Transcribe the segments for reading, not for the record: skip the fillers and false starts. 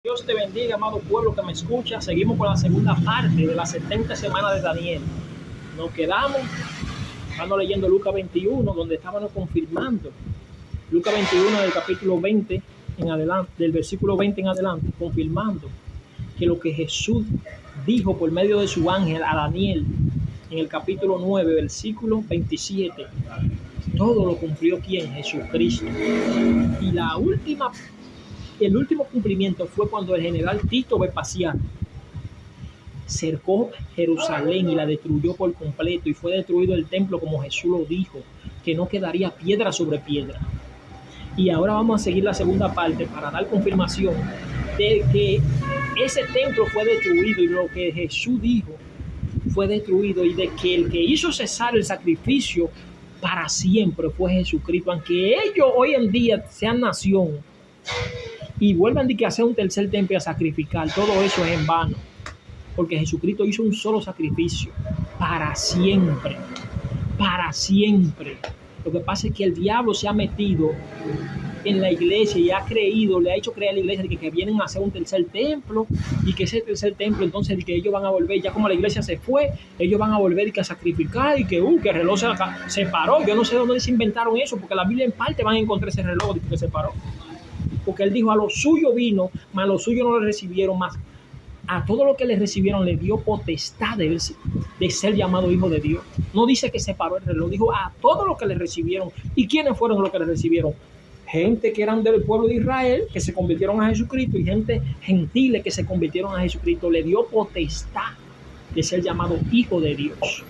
Dios te bendiga, amado pueblo que me escucha. Seguimos con la segunda parte de las 70 semanas de Daniel. Nos quedamos, estamos leyendo Lucas 21, donde estábamos confirmando. Lucas 21 del capítulo 20 en adelante, del versículo 20 en adelante, confirmando que lo que Jesús dijo por medio de su ángel a Daniel en el capítulo 9, versículo 27, todo lo cumplió ¿quién? Jesucristo. Y el último cumplimiento fue cuando el general Tito Vespasiano cercó Jerusalén y la destruyó por completo, y fue destruido el templo como Jesús lo dijo, que no quedaría piedra sobre piedra. Y ahora vamos a seguir la segunda parte para dar confirmación de que ese templo fue destruido y lo que Jesús dijo fue destruido, y de que el que hizo cesar el sacrificio para siempre fue Jesucristo. Aunque ellos hoy en día sean nación y vuelvan de que hacer un tercer templo a sacrificar, todo eso es en vano, porque Jesucristo hizo un solo sacrificio para siempre, para siempre. Lo que pasa es que el diablo se ha metido en la iglesia y ha creído, le ha hecho creer a la iglesia de que vienen a hacer un tercer templo, y que ese tercer templo entonces de que ellos van a volver, ya como la iglesia se fue, ellos van a volver y que a sacrificar, y que el reloj se paró. Yo no sé dónde se inventaron eso, porque la Biblia en parte van a encontrar ese reloj que se paró, porque él dijo: a los suyos vino, mas los suyos no le recibieron, más a todo lo que le recibieron le dio potestad de ser llamado hijo de Dios. No dice que se paró el reloj, dijo a todo lo que le recibieron. ¿Y quiénes fueron los que le recibieron? Gente que eran del pueblo de Israel, que se convirtieron a Jesucristo, y gente gentiles que se convirtieron a Jesucristo. Le dio potestad de ser llamado hijo de Dios.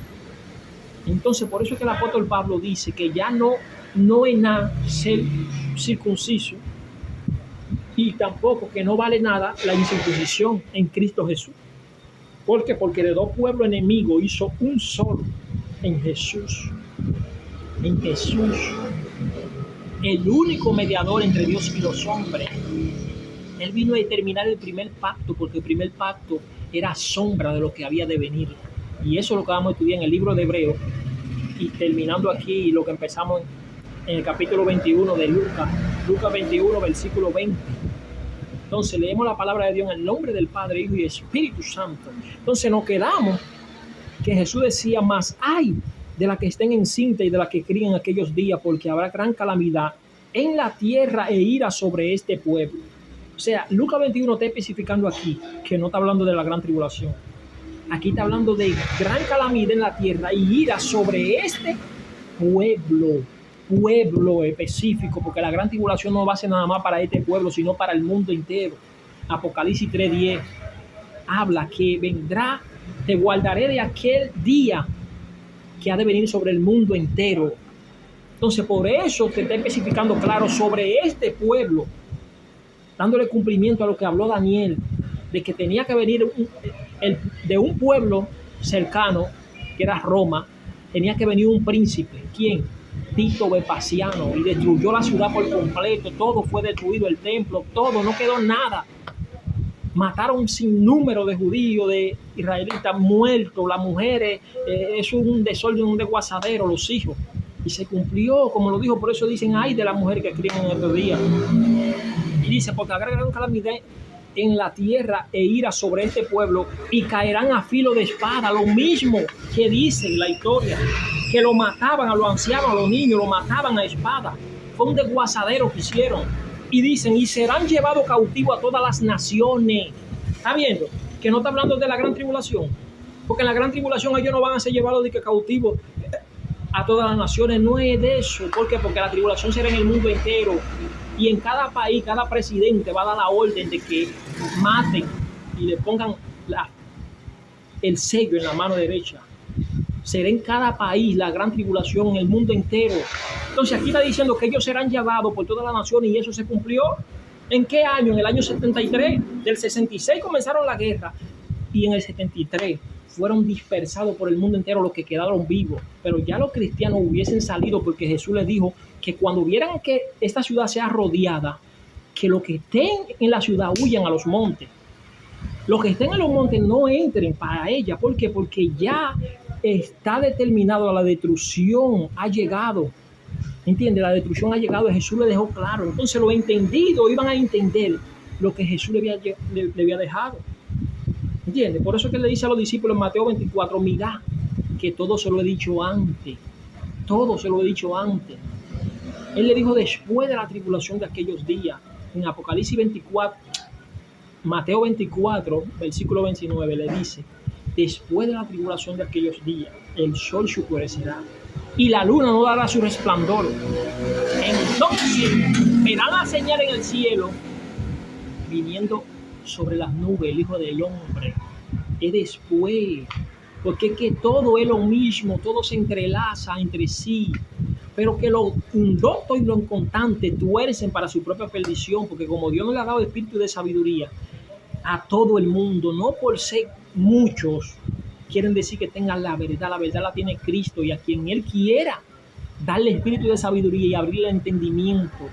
Entonces, por eso es que el apóstol Pablo dice que ya no es nada ser circunciso, y tampoco que no vale nada la incircuncisión en Cristo Jesús. ¿Por qué? Porque de dos pueblos enemigos hizo un solo, en Jesús. En Jesús, el único mediador entre Dios y los hombres. Él vino a determinar el primer pacto, porque el primer pacto era sombra de lo que había de venir. Y eso es lo que vamos a estudiar en el libro de Hebreos, y terminando aquí lo que empezamos en el capítulo 21 de Lucas 21, versículo 20. Entonces leemos la palabra de Dios en el nombre del Padre, Hijo y Espíritu Santo. Entonces nos quedamos que Jesús decía: más ay de la que estén encinta y de la que críen aquellos días, porque habrá gran calamidad en la tierra e ira sobre este pueblo. O sea, Lucas 21 está especificando aquí que no está hablando de la gran tribulación. Aquí está hablando de gran calamidad en la tierra y ira sobre este pueblo específico, porque la gran tribulación no va a ser nada más para este pueblo, sino para el mundo entero. Apocalipsis 3:10 habla que vendrá, te guardaré de aquel día que ha de venir sobre el mundo entero. Entonces, por eso te está especificando claro sobre este pueblo, dándole cumplimiento a lo que habló Daniel, de que tenía que venir de un pueblo cercano, que era Roma, tenía que venir un príncipe. ¿Quién? Tito Vespasiano, y destruyó la ciudad por completo. Todo fue destruido, el templo, todo, no quedó nada. Mataron sin número de judíos, de israelitas muertos, las mujeres, es un desorden, un desguazadero, los hijos. Y se cumplió, como lo dijo. Por eso dicen: ay de las mujeres que crían en estos días. Y dice: porque habrá gran calamidad en la tierra e ira sobre este pueblo, y caerán a filo de espada. Lo mismo que dice la historia, que lo mataban a los ancianos, a los niños, lo mataban a espada. Fue un desguazadero que hicieron. Y dicen: y serán llevados cautivos a todas las naciones. ¿Está viendo? Que no está hablando de la gran tribulación, porque en la gran tribulación ellos no van a ser llevados de que cautivos a todas las naciones. No es de eso. ¿Por qué? Porque la tribulación será en el mundo entero, y en cada país, cada presidente va a dar la orden de que maten y le pongan el sello en la mano derecha. Será en cada país la gran tribulación, en el mundo entero. Entonces aquí está diciendo que ellos serán llevados por todas las naciones, y eso se cumplió. ¿En qué año? En el año 73. Del 66 comenzaron la guerra, y en el 73 fueron dispersados por el mundo entero los que quedaron vivos. Pero ya los cristianos hubiesen salido, porque Jesús les dijo que cuando vieran que esta ciudad sea rodeada, que los que estén en la ciudad huyan a los montes. Los que estén en los montes no entren para ella. ¿Por qué? Porque ya está determinado, la destrucción ha llegado. ¿Entiende? La destrucción ha llegado, Jesús le dejó claro. Entonces los entendidos iban a entender lo que Jesús le había dejado. ¿Entiendes? Por eso es que le dice a los discípulos en Mateo 24, mirad, que todo se lo he dicho antes. Todo se lo he dicho antes. Él le dijo después de la tribulación de aquellos días. En Apocalipsis 24, Mateo 24, versículo 29, le dice, después de la tribulación de aquellos días, el sol se oscurecerá y la luna no dará su resplandor. Entonces verán la señal en el cielo, viniendo sobre las nubes, el Hijo del Hombre. Es después, porque es que todo es lo mismo, todo se entrelaza entre sí, pero que lo indocto y lo inconstante tuercen para su propia perdición, porque como Dios no le ha dado espíritu de sabiduría a todo el mundo, no por ser muchos quieren decir que tengan la verdad la tiene Cristo, y a quien Él quiera darle espíritu de sabiduría y abrirle el entendimiento,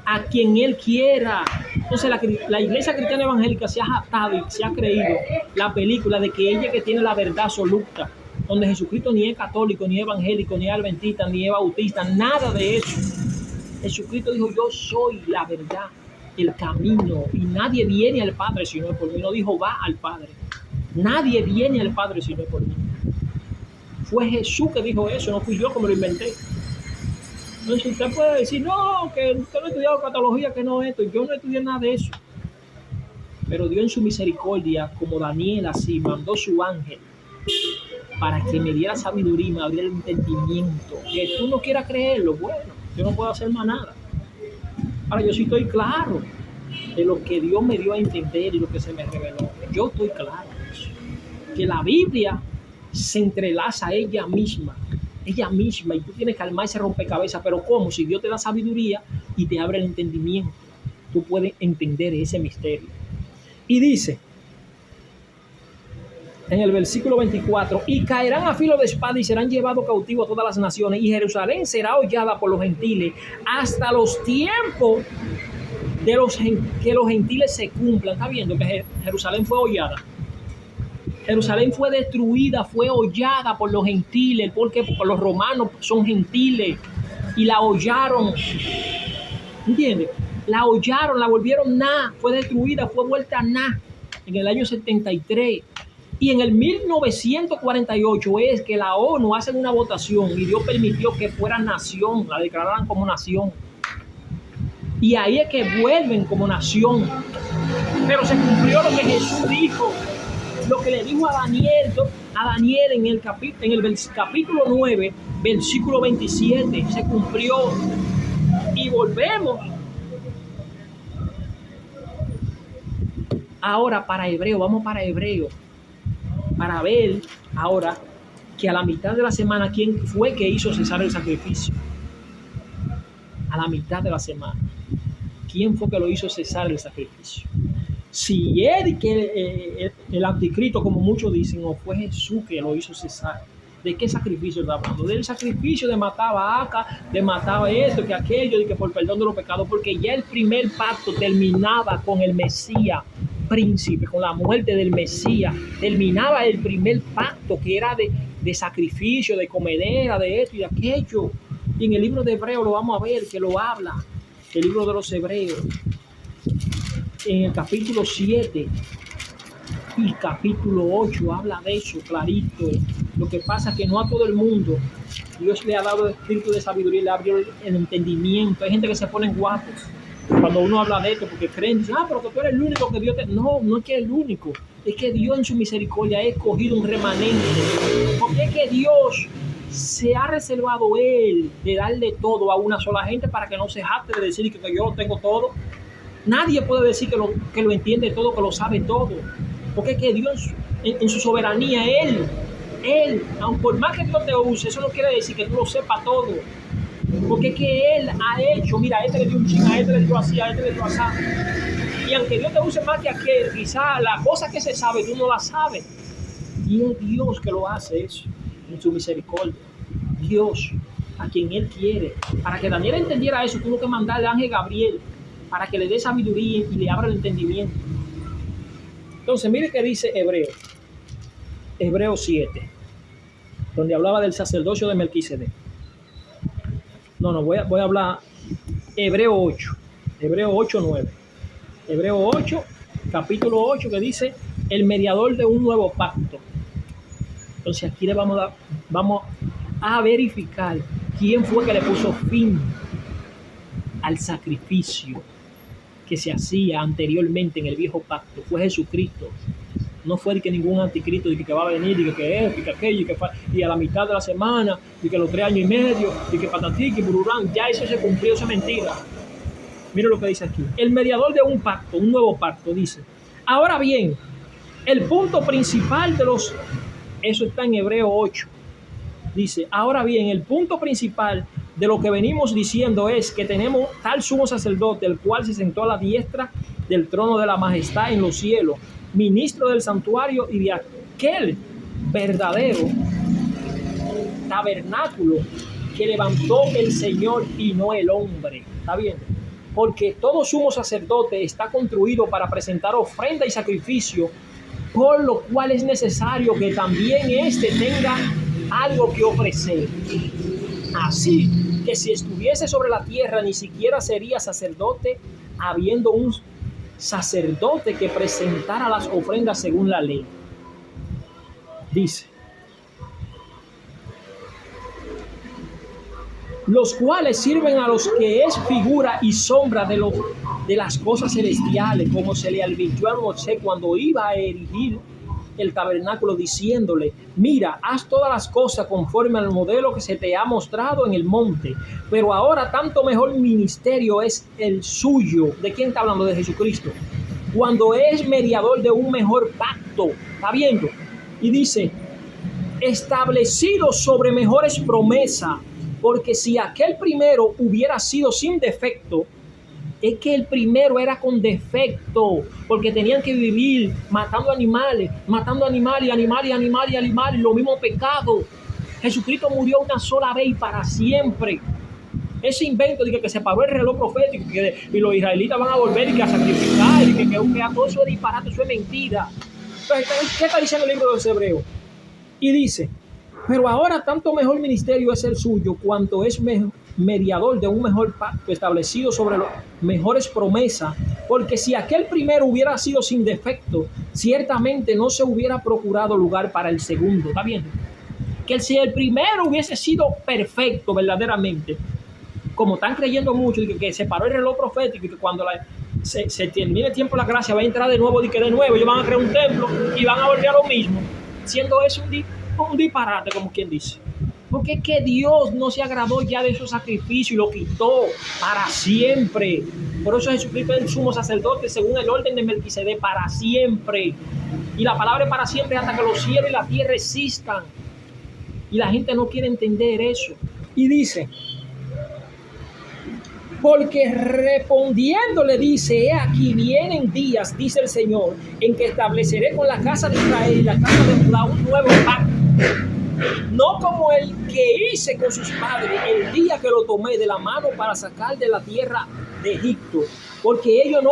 a quien Él quiera. Entonces la iglesia cristiana evangélica se ha jactado y se ha creído la película de que ella que tiene la verdad absoluta, donde Jesucristo ni es católico, ni es evangélico, ni es adventista, ni es bautista, nada de eso. Jesucristo dijo, yo soy la verdad, el camino, y nadie viene al Padre si no es por mí. No dijo va al Padre. Nadie viene al Padre si no es por mí. Fue Jesús que dijo eso, no fui yo que me lo inventé. Entonces usted puede decir, no, que usted no ha estudiado catología, que no esto. Yo no estudié nada de eso. Pero Dios en su misericordia, como Daniel así, mandó su ángel para que me diera sabiduría y me abriera el entendimiento. Que tú no quieras creerlo, bueno, yo no puedo hacer más nada. Ahora yo sí estoy claro de lo que Dios me dio a entender y lo que se me reveló. Yo estoy claro de eso. Que la Biblia se entrelaza ella misma, y tú tienes que armar ese rompecabezas. Pero ¿cómo? Si Dios te da sabiduría y te abre el entendimiento, tú puedes entender ese misterio. Y dice en el versículo 24, y caerán a filo de espada y serán llevados cautivos a todas las naciones, y Jerusalén será hollada por los gentiles hasta los tiempos de que los gentiles se cumplan. ¿Está viendo que Jerusalén fue hollada? Jerusalén fue destruida, fue hollada por los gentiles, porque los romanos son gentiles y la hollaron. ¿Entiendes? La hollaron, la volvieron nada, fue destruida, fue vuelta nada en el año 73. Y en el 1948 es que la ONU hace una votación y Dios permitió que fuera nación, la declararan como nación. Y ahí es que vuelven como nación. Pero se cumplió lo que Jesús dijo, lo que le dijo a Daniel en el capítulo 9, versículo 27, se cumplió. Y volvemos ahora para Hebreo, vamos para Hebreo, para ver ahora que a la mitad de la semana, ¿quién fue que hizo cesar el sacrificio? A la mitad de la semana, ¿quién fue que lo hizo cesar el sacrificio? Si él, que el anticristo, como muchos dicen, o fue Jesús que lo hizo cesar. ¿De qué sacrificio está hablando? Del sacrificio de matar vacas, de matar esto, que aquello, y que por perdón de los pecados, porque ya el primer pacto terminaba con el Mesías príncipe, con la muerte del Mesías. Terminaba el primer pacto, que era de sacrificio, de comedera, de esto y de aquello. Y en el libro de Hebreos lo vamos a ver, que lo habla, el libro de los Hebreos, en el capítulo 7 y capítulo 8 habla de eso clarito. Lo que pasa es que no a todo el mundo Dios le ha dado el espíritu de sabiduría y le abrió el entendimiento. Hay gente que se ponen guapos cuando uno habla de esto, porque creen, pero que tú eres el único que Dios te... No, no es que es el único, es que Dios en su misericordia ha escogido un remanente, porque es que Dios se ha reservado Él de darle todo a una sola gente para que no se jacte de decir que yo lo tengo todo. Nadie puede decir que lo entiende todo, que lo sabe todo, porque es que Dios en su soberanía, Él, aun por más que Dios te use, eso no quiere decir que tú lo sepas todo, porque es que Él ha hecho, mira, a este le dio un chin, a este le dio así, a este le dio así, y aunque Dios te use más que aquel, quizá la cosa que se sabe tú no la sabes, y es Dios que lo hace eso, en su misericordia. Dios, a quien Él quiere. Para que Daniel entendiera eso, tuvo que mandarle al ángel Gabriel para que le dé sabiduría y le abra el entendimiento. Entonces, mire que dice Hebreo 7, donde hablaba del sacerdocio de Melquisedec. Voy a hablar Hebreo 8, 9. Hebreo 8, capítulo 8, que dice el mediador de un nuevo pacto. Entonces aquí le vamos a verificar quién fue que le puso fin al sacrificio que se hacía anteriormente en el viejo pacto. Fue Jesucristo. No fue de que ningún anticristo de que va a venir, de que es, de que aquello, y a la mitad de la semana, de que los 3 años y medio, de que patatí, que bururán, ya eso se cumplió, eso es mentira. Mira lo que dice aquí. El mediador de un pacto, un nuevo pacto, dice. Ahora bien, el punto principal de los... Eso está en Hebreo 8. Dice, ahora bien, el punto principal de lo que venimos diciendo es que tenemos tal sumo sacerdote, el cual se sentó a la diestra del trono de la majestad en los cielos, ministro del santuario y de aquel verdadero tabernáculo que levantó el Señor y no el hombre. ¿Está bien? Porque todo sumo sacerdote está construido para presentar ofrenda y sacrificio, por lo cual es necesario que también éste tenga algo que ofrecer. Así que si estuviese sobre la tierra, ni siquiera sería sacerdote, habiendo un sacerdote que presentara las ofrendas según la ley. Dice, los cuales sirven a los que es figura y sombra de las cosas celestiales, como se le advirtió a Moisés cuando iba a erigir el tabernáculo, diciéndole, mira, haz todas las cosas conforme al modelo que se te ha mostrado en el monte. Pero ahora tanto mejor ministerio es el suyo. ¿De quién está hablando? De Jesucristo. Cuando es mediador de un mejor pacto. ¿Está viendo? Y dice, establecido sobre mejores promesas. Porque si aquel primero hubiera sido sin defecto, es que el primero era con defecto, porque tenían que vivir matando animales, lo mismo pecado. Jesucristo murió una sola vez y para siempre. Ese invento de que se paró el reloj profético y los israelitas van a volver y a sacrificar y que todo eso es disparate, eso es mentira. Entonces, ¿qué está diciendo el libro de los Hebreos? Y dice, pero ahora tanto mejor ministerio es el suyo, cuanto es mediador de un mejor pacto establecido sobre las mejores promesas, porque si aquel primero hubiera sido sin defecto, ciertamente no se hubiera procurado lugar para el segundo. ¿Está viendo? Que si el primero hubiese sido perfecto verdaderamente, como están creyendo mucho, que se paró el reloj profético y que cuando se termine el tiempo de la gracia va a entrar de nuevo, y que de nuevo ellos van a crear un templo y van a volver a lo mismo, siendo eso un disparate, como quien dice. Porque es que Dios no se agradó ya de esos sacrificios y lo quitó para siempre. Por eso Jesucristo es el sumo sacerdote según el orden de Melquisedec, para siempre. Y la palabra para siempre hasta que los cielos y la tierra existan. Y la gente no quiere entender eso. Y dice, porque respondiéndole dice, he aquí vienen días, dice el Señor, en que estableceré con la casa de Israel y la casa de Judá un nuevo pacto. No como el que hice con sus padres el día que lo tomé de la mano para sacar de la tierra de Egipto, porque ellos no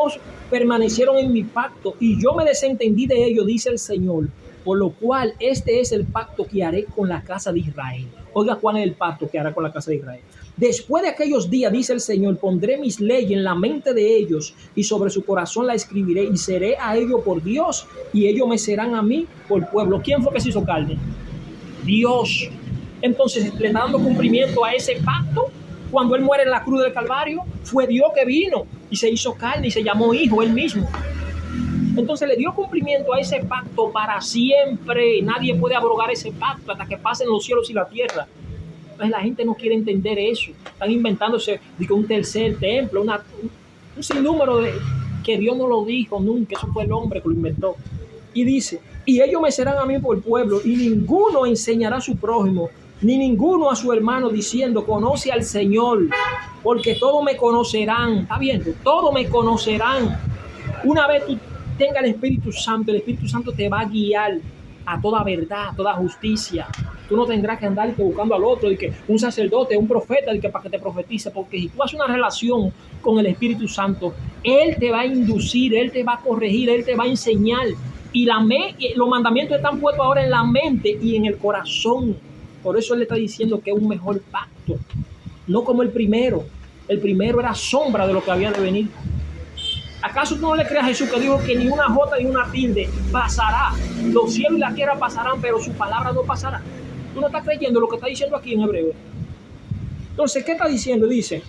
permanecieron en mi pacto y yo me desentendí de ellos, dice el Señor. Por lo cual este es el pacto que haré con la casa de Israel. Oiga, ¿cuál es el pacto que hará con la casa de Israel? Después de aquellos días, dice el Señor, pondré mis leyes en la mente de ellos y sobre su corazón la escribiré y seré a ellos por Dios y ellos me serán a mí por pueblo. ¿Quién fue que se hizo carne? Dios. Entonces le está dando cumplimiento a ese pacto. Cuando él muere en la cruz del Calvario, fue Dios que vino y se hizo carne y se llamó hijo él mismo. Entonces le dio cumplimiento a ese pacto para siempre. Nadie puede abrogar ese pacto hasta que pasen los cielos y la tierra. Entonces la gente no quiere entender eso. Están inventándose un tercer templo, un sinnúmero de que Dios no lo dijo nunca. Eso fue el hombre que lo inventó. Y dice, y ellos me serán a mí por pueblo, y ninguno enseñará a su prójimo, ni ninguno a su hermano, diciendo, conoce al Señor, porque todos me conocerán. ¿Está viendo? Todos me conocerán. Una vez tú tengas el Espíritu Santo te va a guiar a toda verdad, a toda justicia. Tú no tendrás que andar buscando al otro, de que un sacerdote, un profeta, de que para que te profetice, porque si tú haces una relación con el Espíritu Santo, Él te va a inducir, Él te va a corregir, Él te va a enseñar. Y los mandamientos están puestos ahora en la mente y en el corazón. Por eso Él le está diciendo que es un mejor pacto. No como el primero. El primero era sombra de lo que había de venir. ¿Acaso tú no le crees a Jesús que dijo que ni una jota ni una tilde pasará? Los cielos y la tierra pasarán, pero su palabra no pasará. Tú no estás creyendo lo que está diciendo aquí en Hebreo. Entonces, ¿qué está diciendo? Dice,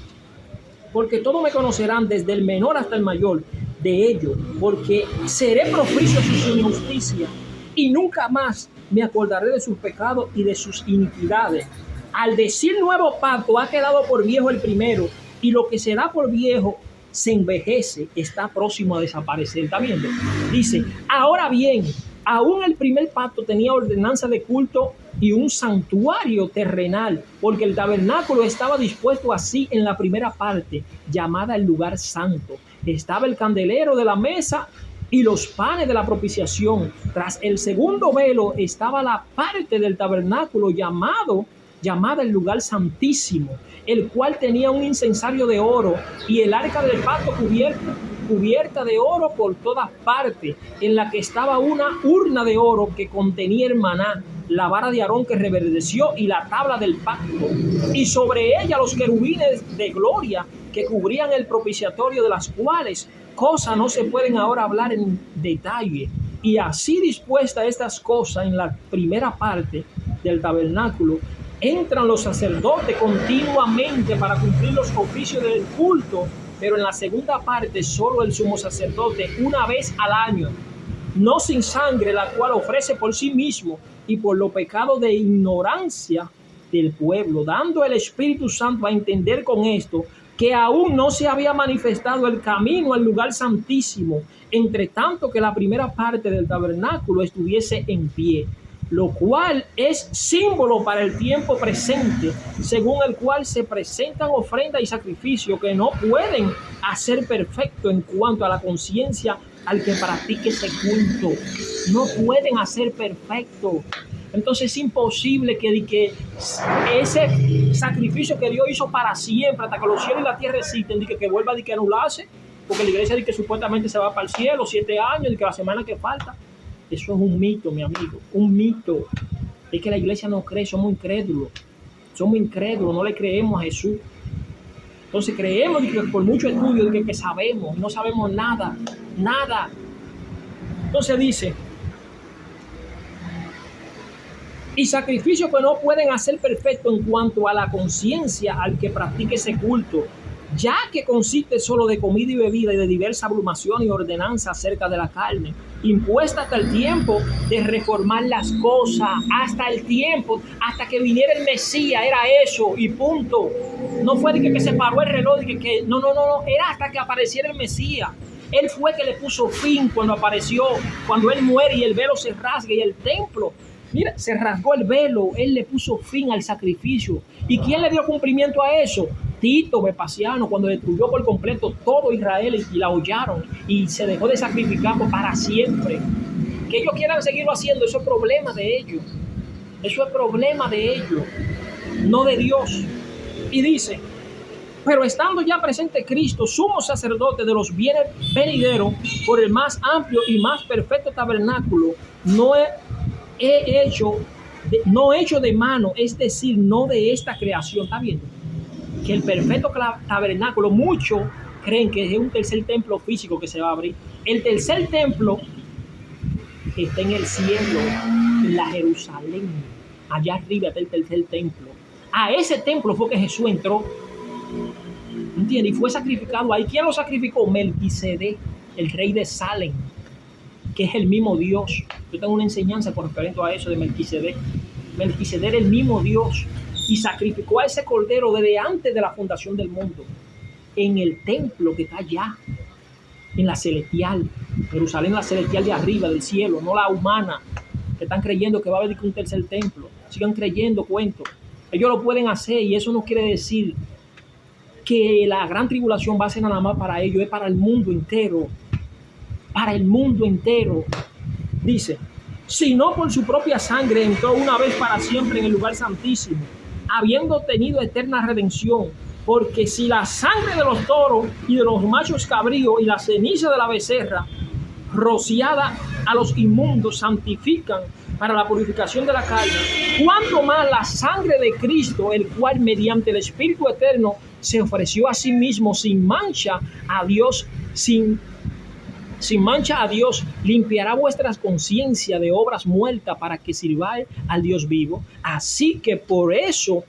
porque todos me conocerán desde el menor hasta el mayor de ellos, porque seré propicio a sus injusticias y nunca más me acordaré de sus pecados y de sus iniquidades. Al decir nuevo pacto, ha quedado por viejo el primero, y lo que será por viejo se envejece, está próximo a desaparecer. ¿Está viendo? Dice, ahora bien, aún el primer pacto tenía ordenanza de culto y un santuario terrenal, porque el tabernáculo estaba dispuesto así en la primera parte, llamada el lugar santo. Estaba el candelero de la mesa y los panes de la propiciación. Tras el segundo velo estaba la parte del tabernáculo llamada el lugar santísimo, el cual tenía un incensario de oro y el arca del pacto cubierta de oro por todas partes, en la que estaba una urna de oro que contenía el maná, la vara de Aarón que reverdeció y la tabla del pacto, y sobre ella los querubines de gloria que cubrían el propiciatorio, de las cuales cosas no se pueden ahora hablar en detalle. Y así dispuestas estas cosas en la primera parte del tabernáculo, entran los sacerdotes continuamente para cumplir los oficios del culto, pero en la segunda parte solo el sumo sacerdote una vez al año, no sin sangre, la cual ofrece por sí mismo y por los pecados de ignorancia del pueblo, dando el Espíritu Santo a entender con esto que aún no se había manifestado el camino al lugar santísimo, entre tanto que la primera parte del tabernáculo estuviese en pie, lo cual es símbolo para el tiempo presente, según el cual se presentan ofrendas y sacrificios que no pueden hacer perfecto en cuanto a la conciencia al que practique ese culto. No pueden hacer perfecto. Entonces es imposible que ese sacrificio que Dios hizo para siempre, hasta que los cielos y la tierra existen, que vuelva a anularse, porque la iglesia dice que supuestamente se va para el cielo 7 años, y que la semana que falta. Eso es un mito, mi amigo, un mito. Es que la iglesia no cree, somos incrédulos, no le creemos a Jesús. Entonces creemos que por mucho estudio que sabemos, no sabemos nada. Entonces dice, y sacrificios que no pueden hacer perfecto en cuanto a la conciencia al que practique ese culto, ya que consiste solo de comida y bebida y de diversa ablumación y ordenanza acerca de la carne, impuesta hasta el tiempo de reformar las cosas, hasta que viniera el Mesías, era eso y punto. No fue de que se paró el reloj, no, era hasta que apareciera el Mesías. Él fue que le puso fin cuando apareció, cuando él muere y el velo se rasga y el templo, mira, se rasgó el velo. Él le puso fin al sacrificio. ¿Y quién le dio cumplimiento a eso? Tito Vespasiano, cuando destruyó por completo todo Israel y la hollaron y se dejó de sacrificar para siempre. Que ellos quieran seguirlo haciendo, eso es problema de ellos. Eso es problema de ellos, no de Dios. Y dice, pero estando ya presente Cristo, sumo sacerdote de los bienes venideros, por el más amplio y más perfecto tabernáculo, no hecho de mano, es decir, no de esta creación. ¿Está viendo? Que el perfecto tabernáculo, muchos creen que es un tercer templo físico que se va a abrir. El tercer templo está en el cielo, en la Jerusalén. Allá arriba está el tercer templo. A ese templo fue que Jesús entró. ¿Entiendes? Y fue sacrificado ahí. ¿Quién lo sacrificó? Melquisedec, el rey de Salem, que es el mismo Dios. Yo tengo una enseñanza con respecto a eso de Melquisedec. Melquisedec era el mismo Dios y sacrificó a ese cordero desde antes de la fundación del mundo, en el templo que está allá, en la celestial, Jerusalén, la celestial de arriba, del cielo, no la humana, que están creyendo que va a haber un tercer templo. Sigan creyendo cuentos. Ellos lo pueden hacer y eso no quiere decir que la gran tribulación va a ser nada más para ellos, es para el mundo entero. Para el mundo entero. Dice, sino por su propia sangre entró una vez para siempre en el lugar santísimo, habiendo tenido eterna redención. Porque si la sangre de los toros y de los machos cabríos y la ceniza de la becerra rociada a los inmundos santifican para la purificación de la carne, cuánto más la sangre de Cristo, el cual mediante el Espíritu eterno se ofreció a sí mismo sin mancha a Dios, sin sin mancha a Dios, limpiará vuestras conciencias de obras muertas para que sirváis al Dios vivo. Así que por eso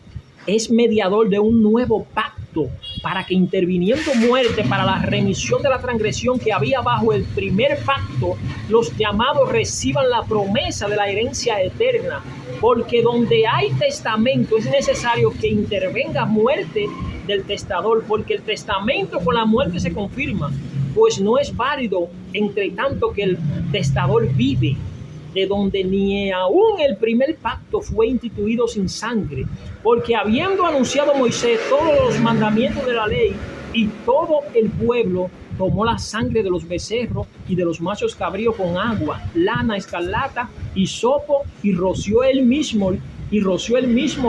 es mediador de un nuevo pacto, para que interviniendo muerte para la remisión de la transgresión que había bajo el primer pacto, los llamados reciban la promesa de la herencia eterna. Porque donde hay testamento es necesario que intervenga muerte del testador, porque el testamento con la muerte se confirma, pues no es válido entre tanto que el testador vive, de donde ni aún el primer pacto fue instituido sin sangre, porque habiendo anunciado Moisés todos los mandamientos de la ley, y todo el pueblo tomó la sangre de los becerros y de los machos cabríos con agua, lana, escarlata, hisopo, y roció el mismo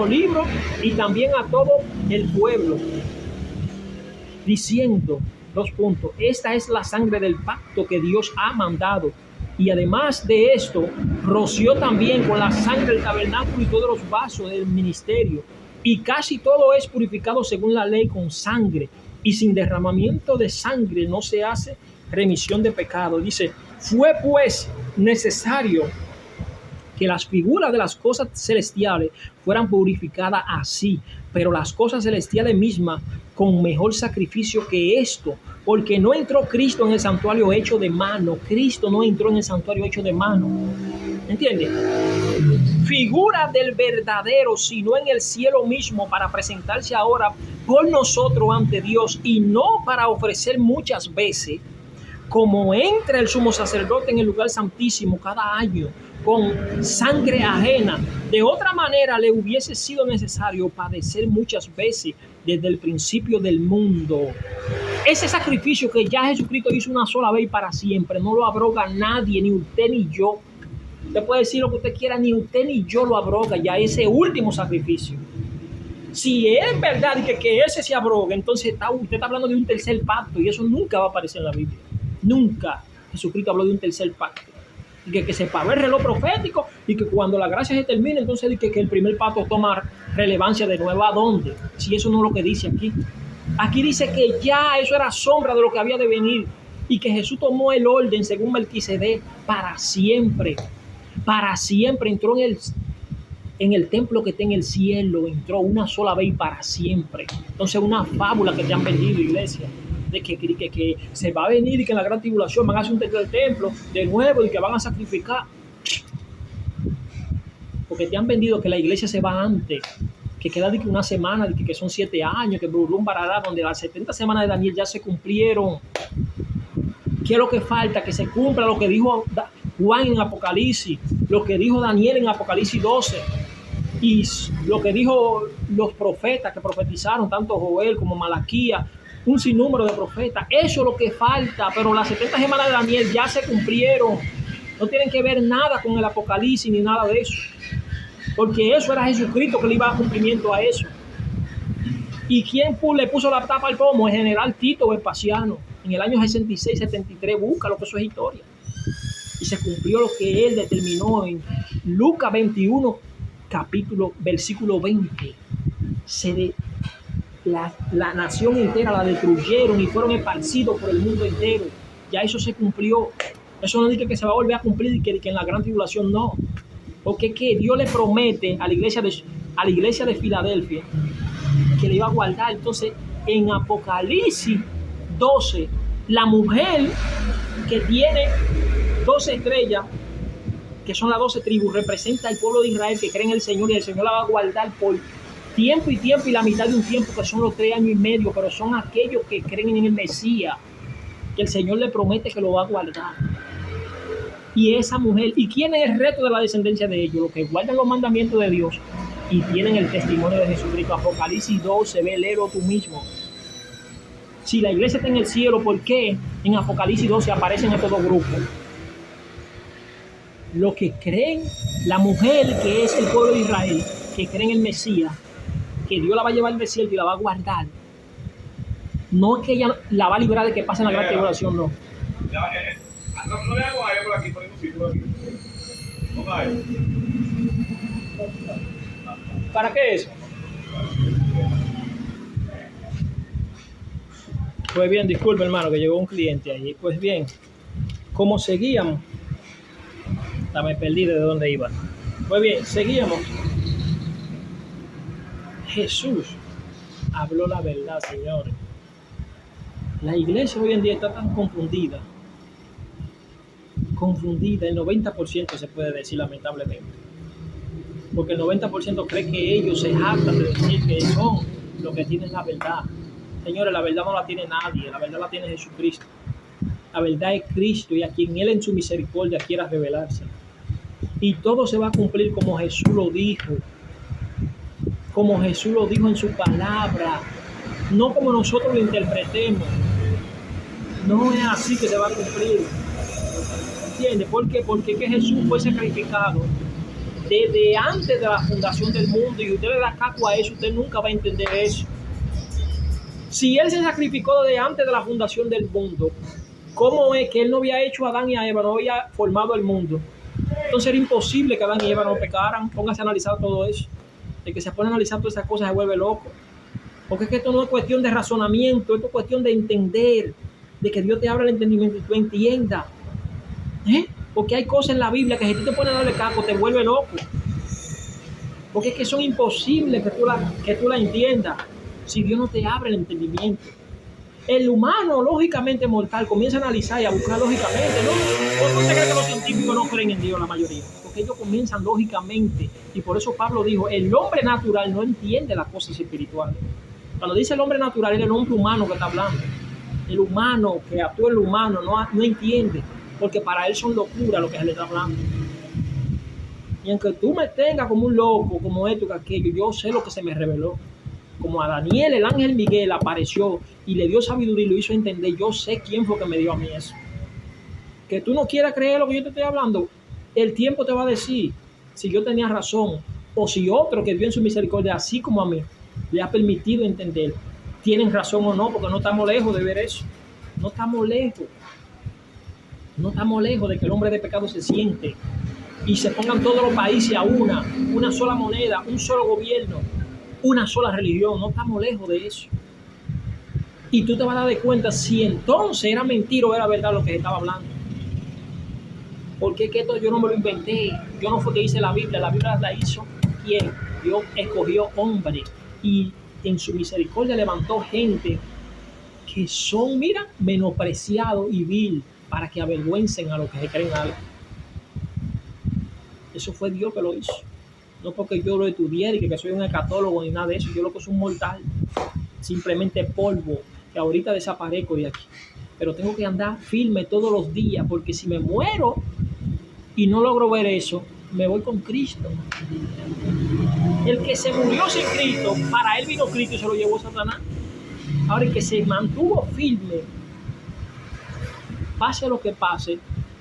libro y también a todo el pueblo, diciendo, esta es la sangre del pacto que Dios ha mandado. Y además de esto, roció también con la sangre del tabernáculo y todos los vasos del ministerio. Y casi todo es purificado según la ley con sangre. Y sin derramamiento de sangre no se hace remisión de pecado. Dice, fue pues necesario que las figuras de las cosas celestiales fueran purificadas así, pero las cosas celestiales mismas con mejor sacrificio que esto, porque no entró Cristo en el santuario hecho de mano. Cristo no entró en el santuario hecho de mano. ¿Entiendes? Figura del verdadero, sino en el cielo mismo, para presentarse ahora por nosotros ante Dios, y no para ofrecer muchas veces, como entra el sumo sacerdote en el lugar santísimo cada año, con sangre ajena. De otra manera le hubiese sido necesario padecer muchas veces desde el principio del mundo. Ese sacrificio que ya Jesucristo hizo una sola vez y para siempre, no lo abroga nadie, ni usted ni yo. Usted puede decir lo que usted quiera, ni usted ni yo lo abroga ya ese último sacrificio. Si es verdad que ese se abroga, entonces usted está hablando de un tercer pacto, y eso nunca va a aparecer en la Biblia. Nunca Jesucristo habló de un tercer pacto. Y que se paró el reloj profético, y que cuando la gracia se termine, entonces dice que el primer pacto toma relevancia de nuevo. ¿A dónde? Si eso no es lo que dice aquí. Aquí dice que ya eso era sombra de lo que había de venir, y que Jesús tomó el orden según Melquisedec para siempre. Para siempre entró en el templo que está en el cielo, entró una sola vez y para siempre. Entonces una fábula que te han vendido, iglesia, de que se va a venir y que en la gran tribulación van a hacer un templo de nuevo y que van a sacrificar. Porque te han vendido que la iglesia se va antes, que queda de que una semana, de que son 7 años, que Brurum Barará, donde las 70 semanas de Daniel ya se cumplieron. ¿Qué es lo que falta? Que se cumpla lo que dijo Juan en Apocalipsis, lo que dijo Daniel en Apocalipsis 12, y lo que dijo los profetas que profetizaron, tanto Joel como Malaquías, un sinnúmero de profetas. Eso es lo que falta, pero las 70 semanas de Daniel ya se cumplieron. No tienen que ver nada con el Apocalipsis ni nada de eso, porque eso era Jesucristo que le iba a dar cumplimiento a eso. ¿Y quién le puso la tapa al pomo? El general Tito Vespasiano, en el año 66-73. Busca lo que eso es historia. Y se cumplió lo que él determinó en Lucas 21, versículo 20. La nación entera la destruyeron y fueron esparcidos por el mundo entero. Ya eso se cumplió. Eso no dice que se va a volver a cumplir y que en la gran tribulación no. Porque que Dios le promete a la iglesia de Filadelfia que le iba a guardar. Entonces, en Apocalipsis 12, la mujer que tiene 12 estrellas, que son las 12 tribus, representa al pueblo de Israel que cree en el Señor, y el Señor la va a guardar por tiempo y la mitad de un tiempo, que son los 3 años y medio, pero son aquellos que creen en el Mesías, que el Señor le promete que lo va a guardar. Y esa mujer, ¿y quién es el resto de la descendencia de ellos? Los que guardan los mandamientos de Dios y tienen el testimonio de Jesucristo. Apocalipsis 12, ve, léelo tú mismo. Si la iglesia está en el cielo, ¿por qué en Apocalipsis 12 aparecen estos dos grupos? Los que creen, la mujer que es el pueblo de Israel, que creen en el Mesías, que Dios la va a llevar al desierto y la va a guardar. No es que ella la va a librar de que pase en la gran tribulación, no. No le hago a ella por aquí, ponemos un sitio aquí. Ponga ahí. ¿Para qué es? Pues bien, disculpe hermano, que llegó un cliente ahí. Pues bien, Como seguíamos, me perdí de dónde iba. Pues bien, seguíamos. Jesús habló la verdad, señores. La iglesia hoy en día está tan confundida, el 90% se puede decir lamentablemente, porque el 90% cree que ellos se jactan de decir que son los que tienen la verdad. Señores, la verdad no la tiene nadie, la verdad la tiene Jesucristo. La verdad es Cristo y a quien Él en su misericordia quiera revelarse. Y todo se va a cumplir como Jesús lo dijo. Como Jesús lo dijo en su palabra. No como nosotros lo interpretemos. No es así que se va a cumplir. ¿Entiendes? ¿Por qué? Porque que Jesús fue sacrificado desde antes de la fundación del mundo. Y usted le da caco a eso, usted nunca va a entender eso. Si Él se sacrificó desde antes de la fundación del mundo, ¿cómo es que Él no había hecho a Adán y a Eva, no había formado el mundo? Entonces era imposible que Adán y Eva no pecaran. Póngase a analizar todo eso. El que se pone a analizar todas esas cosas se vuelve loco. Porque es que esto no es cuestión de razonamiento, esto es cuestión de entender, de que Dios te abra el entendimiento y tú entiendas. Porque hay cosas en la Biblia que si tú te pones a darle caco te vuelve loco. Porque es que son imposibles que tú la entiendas si Dios no te abre el entendimiento. El humano, lógicamente mortal, comienza a analizar y a buscar lógicamente, ¿no? ¿Por qué usted cree que los científicos no creen en Dios, la mayoría? Porque ellos comienzan lógicamente. Y por eso Pablo dijo, el hombre natural no entiende las cosas espirituales. Cuando dice el hombre natural, es el hombre humano que está hablando. El humano, que actúa el humano, no entiende. Porque para él son locuras lo que se le está hablando. Y aunque tú me tengas como un loco, como esto, que aquello, yo sé lo que se me reveló. Como a Daniel, el ángel Miguel apareció y le dio sabiduría y lo hizo entender. Yo sé quién fue que me dio a mí eso. Que tú no quieras creer lo que yo te estoy hablando, el tiempo te va a decir si yo tenía razón o si otro que dio en su misericordia, así como a mí, le ha permitido entender, tienen razón o no, porque no estamos lejos de ver eso. No estamos lejos. No estamos lejos de que el hombre de pecado se siente y se pongan todos los países a una sola moneda, un solo gobierno, una sola religión. No estamos lejos de eso. Y tú te vas a dar de cuenta si entonces era mentira o era verdad lo que se estaba hablando. Porque es que esto yo no me lo inventé. Yo no fue que hice la Biblia la hizo ¿quién? Dios escogió hombres y en su misericordia levantó gente que son, mira, menospreciados y vil para que avergüencen a los que se creen algo. Eso fue Dios que lo hizo. No porque yo lo estudié y que soy un escatólogo ni nada de eso. Yo lo que soy un mortal. Simplemente polvo, que ahorita desaparezco de aquí. Pero tengo que andar firme todos los días, porque si me muero y no logro ver eso, me voy con Cristo. El que se murió sin Cristo, para él vino Cristo y se lo llevó Satanás. Ahora el que se mantuvo firme, pase lo que pase,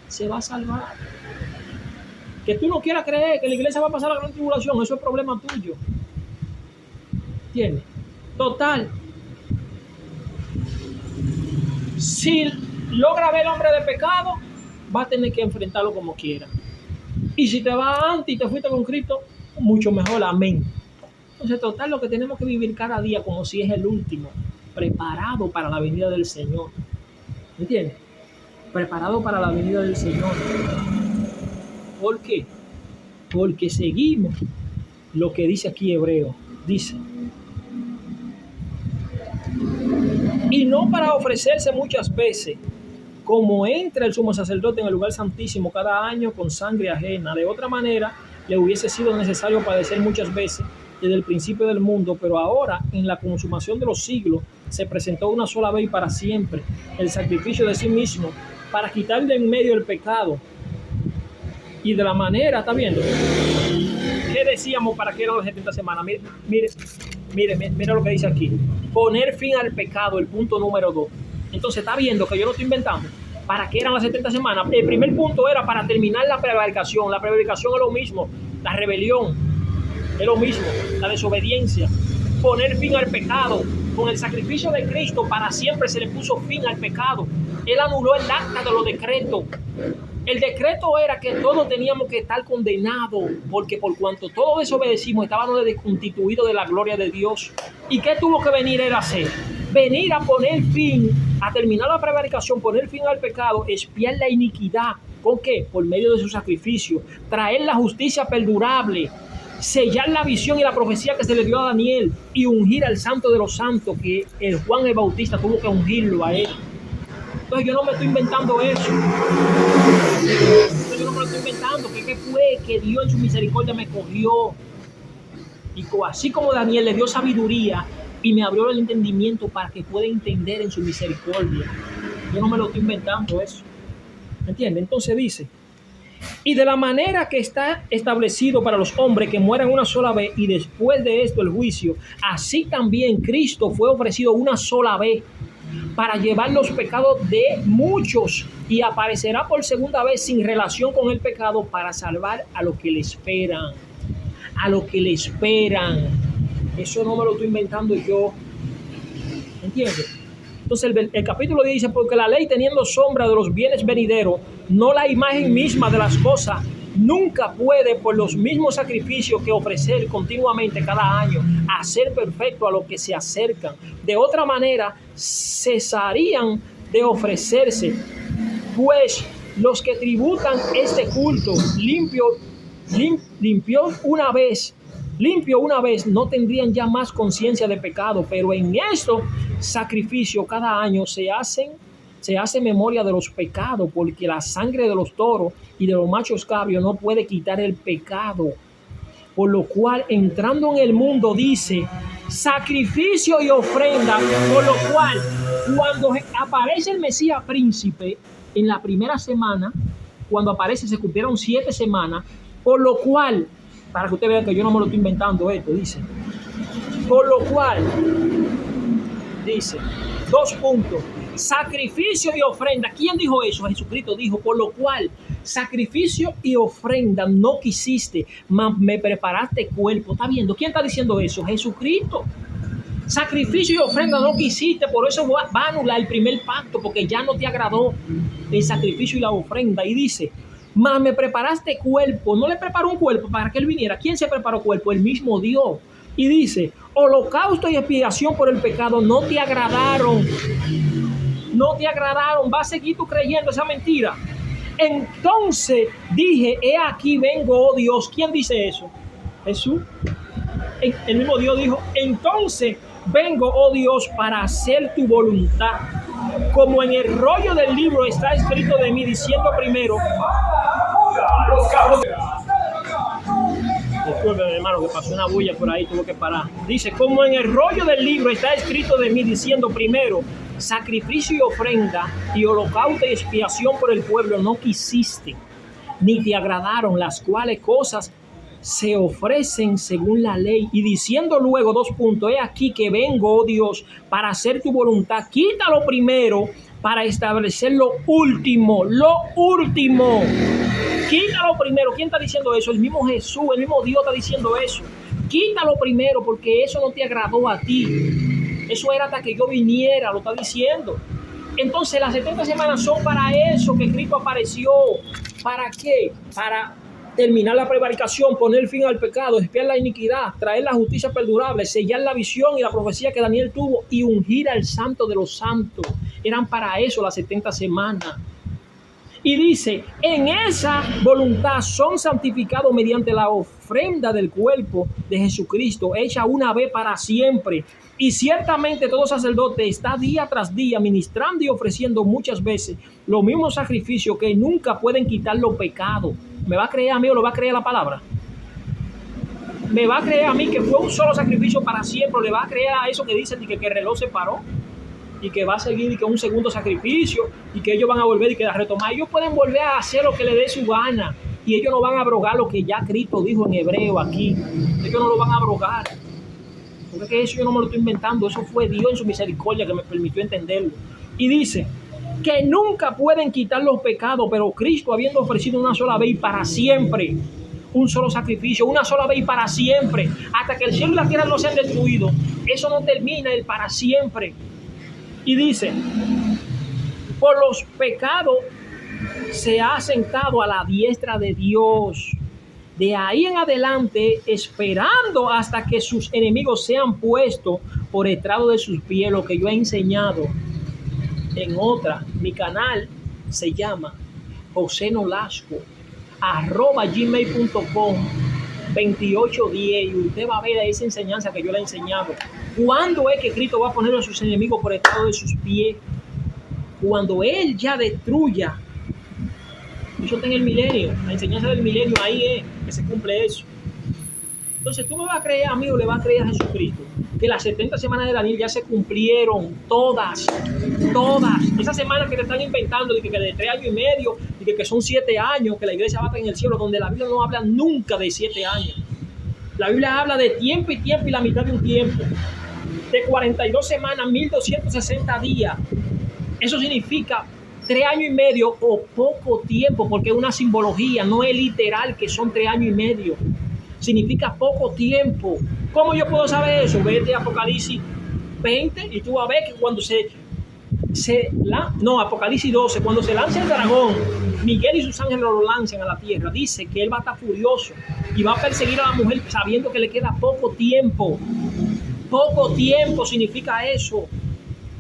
se va a salvar. Que tú no quieras creer que la iglesia va a pasar la gran tribulación, eso es problema tuyo. ¿Entiendes? Total. Si logra ver el hombre de pecado, va a tener que enfrentarlo como quiera. Y si te vas antes y te fuiste con Cristo, mucho mejor, amén. Entonces, total, lo que tenemos que vivir cada día como si es el último, preparado para la venida del Señor. ¿Entiendes? Preparado para la venida del Señor. ¿Por qué? Porque seguimos lo que dice aquí Hebreo. Dice, y no para ofrecerse muchas veces, como entra el sumo sacerdote en el lugar santísimo cada año con sangre ajena. De otra manera, le hubiese sido necesario padecer muchas veces desde el principio del mundo, pero ahora, en la consumación de los siglos, se presentó una sola vez y para siempre el sacrificio de sí mismo para quitar de en medio el pecado. Y de la manera, ¿está viendo? ¿Qué decíamos para que eran las 70 semanas? Mire lo que dice aquí. Poner fin al pecado, el punto número 2. Entonces, ¿está viendo que yo no estoy inventando? ¿Para qué eran las 70 semanas? El primer punto era para terminar la prevaricación. La prevaricación es lo mismo. La rebelión es lo mismo. La desobediencia. Poner fin al pecado. Con el sacrificio de Cristo para siempre se le puso fin al pecado. Él anuló el acta de los decretos. El decreto era que todos teníamos que estar condenados, porque por cuanto todos desobedecimos, estábamos desconstituidos de la gloria de Dios. ¿Y qué tuvo que venir él a hacer? venir a poner fin, a terminar la prevaricación, poner fin al pecado, expiar la iniquidad. ¿Con qué? Por medio de su sacrificio, traer la justicia perdurable, sellar la visión y la profecía que se le dio a Daniel y ungir al Santo de los Santos, que el Juan el Bautista tuvo que ungirlo a él. Entonces yo no me estoy inventando eso. Yo no me lo estoy inventando. ¿Qué fue? Que Dios en su misericordia me cogió. Y así como Daniel le dio sabiduría y me abrió el entendimiento para que pueda entender en su misericordia. Yo no me lo estoy inventando eso. ¿Me entiendes? Entonces dice, y de la manera que está establecido para los hombres que mueran una sola vez y después de esto el juicio, así también Cristo fue ofrecido una sola vez para llevar los pecados de muchos y aparecerá por segunda vez sin relación con el pecado para salvar a los que le esperan. A los que le esperan. Eso no me lo estoy inventando yo. ¿Entiendes? Entonces el capítulo 10 dice, porque la ley teniendo sombra de los bienes venideros, no la imagen misma de las cosas, nunca puede por los mismos sacrificios que ofrecer continuamente cada año, hacer perfecto a los que se acercan. De otra manera, cesarían de ofrecerse, pues los que tributan este culto limpio una vez, no tendrían ya más conciencia de pecado, pero en esto sacrificio cada año se hace memoria de los pecados, porque la sangre de los toros y de los machos cabríos no puede quitar el pecado. Por lo cual, entrando en el mundo, dice sacrificio y ofrenda, por lo cual, cuando aparece el Mesías príncipe en la primera semana, cuando aparece, se cumplieron 7 semanas, por lo cual, para que usted vea que yo no me lo estoy inventando esto, dice, por lo cual, dice, 2 puntos, sacrificio y ofrenda. ¿Quién dijo eso? Jesucristo dijo, por lo cual, sacrificio y ofrenda no quisiste, mas me preparaste cuerpo. ¿Está viendo? ¿Quién está diciendo eso? Jesucristo. Sacrificio y ofrenda no quisiste, por eso va a anular el primer pacto, porque ya no te agradó el sacrificio y la ofrenda. Y dice, mas me preparaste cuerpo. No le preparó un cuerpo para que él viniera. ¿Quién se preparó cuerpo? El mismo Dios. Y dice, holocausto y expiación por el pecado no te agradaron. No te agradaron. ¿Vas a seguir tú creyendo esa mentira? Entonces dije, he aquí vengo, oh Dios. ¿Quién dice eso? Jesús. El mismo Dios dijo, entonces vengo, oh Dios, para hacer tu voluntad. Como en el rollo del libro está escrito de mí, diciendo primero. Disculpen, hermano, que pasó una bulla por ahí, tuvo que parar. Dice, como en el rollo del libro está escrito de mí, diciendo primero, sacrificio y ofrenda y holocausto y expiación por el pueblo no quisiste, ni te agradaron, las cuales cosas se ofrecen según la ley. Y diciendo luego, 2 puntos, he aquí que vengo, oh Dios, para hacer tu voluntad. Quita lo primero para establecer lo último. Lo último. Quítalo primero. ¿Quién está diciendo eso? El mismo Jesús, el mismo Dios está diciendo eso. Quítalo primero porque eso no te agradó a ti. Eso era hasta que yo viniera, lo está diciendo. Entonces las 70 semanas son para eso que Cristo apareció. ¿Para qué? Para terminar la prevaricación, poner fin al pecado, expiar la iniquidad, traer la justicia perdurable, sellar la visión y la profecía que Daniel tuvo y ungir al Santo de los Santos. Eran para eso las 70 semanas. Y dice, en esa voluntad son santificados mediante la ofrenda del cuerpo de Jesucristo, hecha una vez para siempre. Y ciertamente todo sacerdote está día tras día ministrando y ofreciendo muchas veces los mismos sacrificios que nunca pueden quitar los pecados. ¿Me va a creer a mí o lo va a creer la palabra? ¿Me va a creer a mí que fue un solo sacrificio para siempre? ¿O le va a creer a eso que dice que el reloj se paró? Y que va a seguir y que un segundo sacrificio y que ellos van a volver y que a retomar. Ellos pueden volver a hacer lo que les dé su gana y ellos no van a abrogar lo que ya Cristo dijo en hebreo aquí. Ellos no lo van a abrogar. Porque eso yo no me lo estoy inventando. Eso fue Dios en su misericordia que me permitió entenderlo. Y dice que nunca pueden quitar los pecados, pero Cristo, habiendo ofrecido una sola vez y para siempre, un solo sacrificio, una sola vez y para siempre, hasta que el cielo y la tierra no sean destruidos, eso no termina el para siempre. Y dice, por los pecados se ha sentado a la diestra de Dios. De ahí en adelante, esperando hasta que sus enemigos sean puestos por estrado de sus pies, lo que yo he enseñado en mi canal se llama José Nolasco, @gmail.com 2810, y usted va a ver esa enseñanza que yo le he enseñado. ¿Cuándo es que Cristo va a poner a sus enemigos por estrado de sus pies? Cuando Él ya destruya. Eso está en el milenio, la enseñanza del milenio, ahí es que se cumple eso. Entonces tú me vas a creer, amigo, le vas a creer a Jesucristo que las 70 semanas de Daniel ya se cumplieron, todas. Esas semanas que te están inventando, de que de 3 años y medio, y que son 7 años, que la iglesia va a estar en el cielo, donde la Biblia no habla nunca de 7 años. La Biblia habla de tiempo y tiempo y la mitad de un tiempo. De 42 semanas, 1260 días. Eso significa 3 años y medio o poco tiempo, porque es una simbología, no es literal que son 3 años y medio. Significa poco tiempo. ¿Cómo yo puedo saber eso? Vete a Apocalipsis 20 y tú vas a ver que cuando Apocalipsis 12, cuando se lanza el dragón, Miguel y sus ángeles lo lanzan a la tierra. Dice que él va a estar furioso y va a perseguir a la mujer sabiendo que le queda poco tiempo. Poco tiempo significa eso.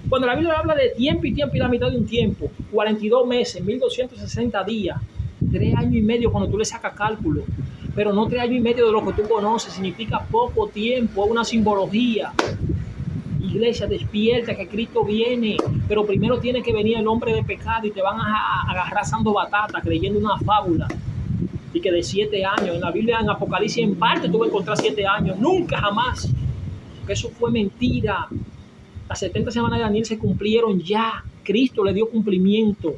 Cuando la Biblia habla de tiempo y la mitad de un tiempo, 42 meses, 1260 días, 3 años y medio cuando tú le sacas cálculo, pero no 3 años y medio de lo que tú conoces, significa poco tiempo, es una simbología. Iglesia, despierta que Cristo viene, pero primero tiene que venir el hombre de pecado y te van a agarrar asando batata, creyendo una fábula, y que de 7 años, en la Biblia, en Apocalipsis, en parte tú vas a encontrar 7 años, nunca jamás, que eso fue mentira. Las 70 semanas de Daniel se cumplieron ya. Cristo le dio cumplimiento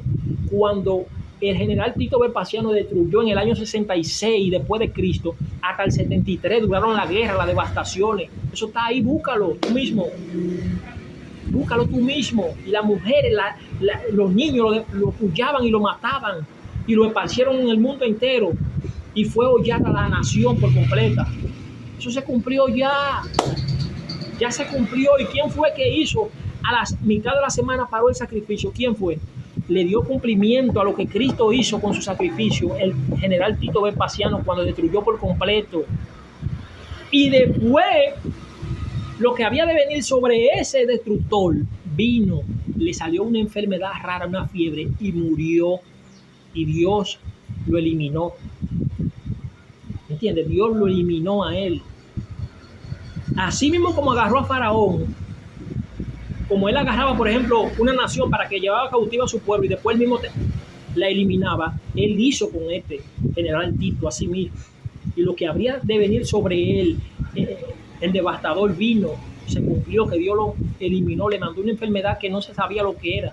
cuando el general Tito Vespasiano destruyó en el año 66 después de Cristo hasta el 73. Duraron la guerra, las devastaciones. Eso está ahí, búscalo tú mismo. Búscalo tú mismo. Y las mujeres, los niños lo hullaban y lo mataban y lo esparcieron en el mundo entero. Y fue hollada la nación por completa. Eso se cumplió ya. Ya se cumplió. ¿Y quién fue que hizo? A la mitad de la semana paró el sacrificio. ¿Quién fue? Le dio cumplimiento a lo que Cristo hizo con su sacrificio el general Tito Vespasiano cuando destruyó por completo. Y después, lo que había de venir sobre ese destructor vino, le salió una enfermedad rara, una fiebre, y murió. Y Dios lo eliminó. ¿Entiendes? Dios lo eliminó a él. Así mismo como agarró a Faraón, como él agarraba, por ejemplo, una nación para que llevaba cautiva a su pueblo y después él mismo la eliminaba, él hizo con este general Tito así mismo. Y lo que habría de venir sobre él, el devastador vino, se cumplió, que Dios lo eliminó, le mandó una enfermedad que no se sabía lo que era,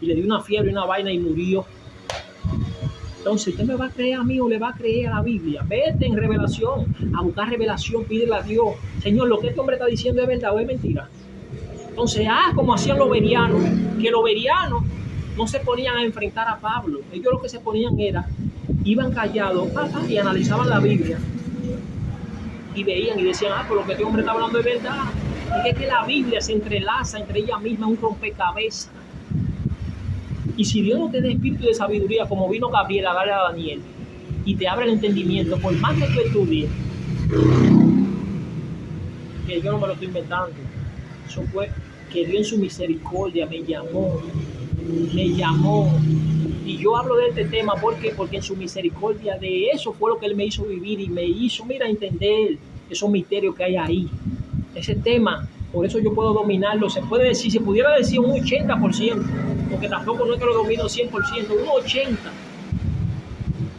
y le dio una fiebre, una vaina y murió. Entonces, usted me va a creer a mí o le va a creer a la Biblia. Vete en revelación, a buscar revelación, pídele a Dios. Señor, lo que este hombre está diciendo es verdad o es mentira. Entonces, como hacían los berianos, que los berianos no se ponían a enfrentar a Pablo. Ellos lo que se ponían era, iban callados y analizaban la Biblia. Y veían y decían, pues lo que este hombre está hablando es verdad. Y es que la Biblia se entrelaza entre ella misma, un rompecabezas. Y si Dios no te da espíritu de sabiduría, como vino Gabriel a darle a Daniel, y te abre el entendimiento, por más que tú estudies, que yo no me lo estoy inventando, eso fue que Dios en su misericordia me llamó, y yo hablo de este tema porque en su misericordia de eso fue lo que Él me hizo vivir y me hizo, entender esos misterios que hay ahí, ese tema. Por eso yo puedo dominarlo. Se pudiera decir un 80%, porque tampoco no es que lo domino 100%, un 80%.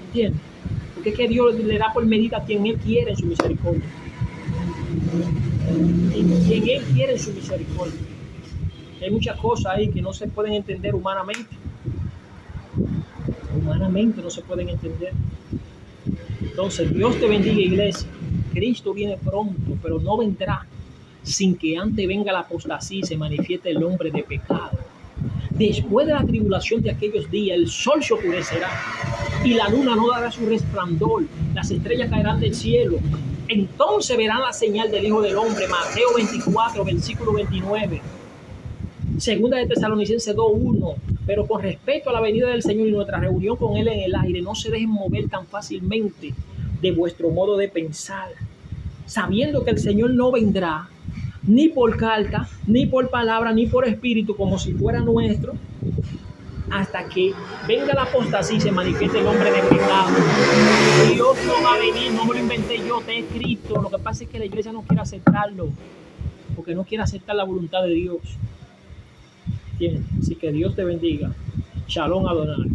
¿Entiendes? Porque es que Dios le da por medida a quien Él quiere en su misericordia. Quien Él quiere en su misericordia. Hay muchas cosas ahí que no se pueden entender humanamente. Humanamente no se pueden entender. Entonces, Dios te bendiga, iglesia. Cristo viene pronto, pero no vendrá sin que antes venga la apostasía y se manifieste el hombre de pecado. Después de la tribulación de aquellos días, el sol se oscurecerá y la luna no dará su resplandor, las estrellas caerán del cielo. Entonces verán la señal del Hijo del Hombre. Mateo 24, versículo 29. Segunda de Tesalonicenses 2:1. Pero con respecto a la venida del Señor y nuestra reunión con Él en el aire, no se dejen mover tan fácilmente de vuestro modo de pensar, sabiendo que el Señor no vendrá ni por carta, ni por palabra, ni por espíritu, como si fuera nuestro, hasta que venga la apostasía y se manifieste el hombre de pecado. Dios no va a venir, no me lo inventé yo, está escrito. Lo que pasa es que la iglesia no quiere aceptarlo, porque no quiere aceptar la voluntad de Dios. Bien, así que Dios te bendiga. Shalom Adonai.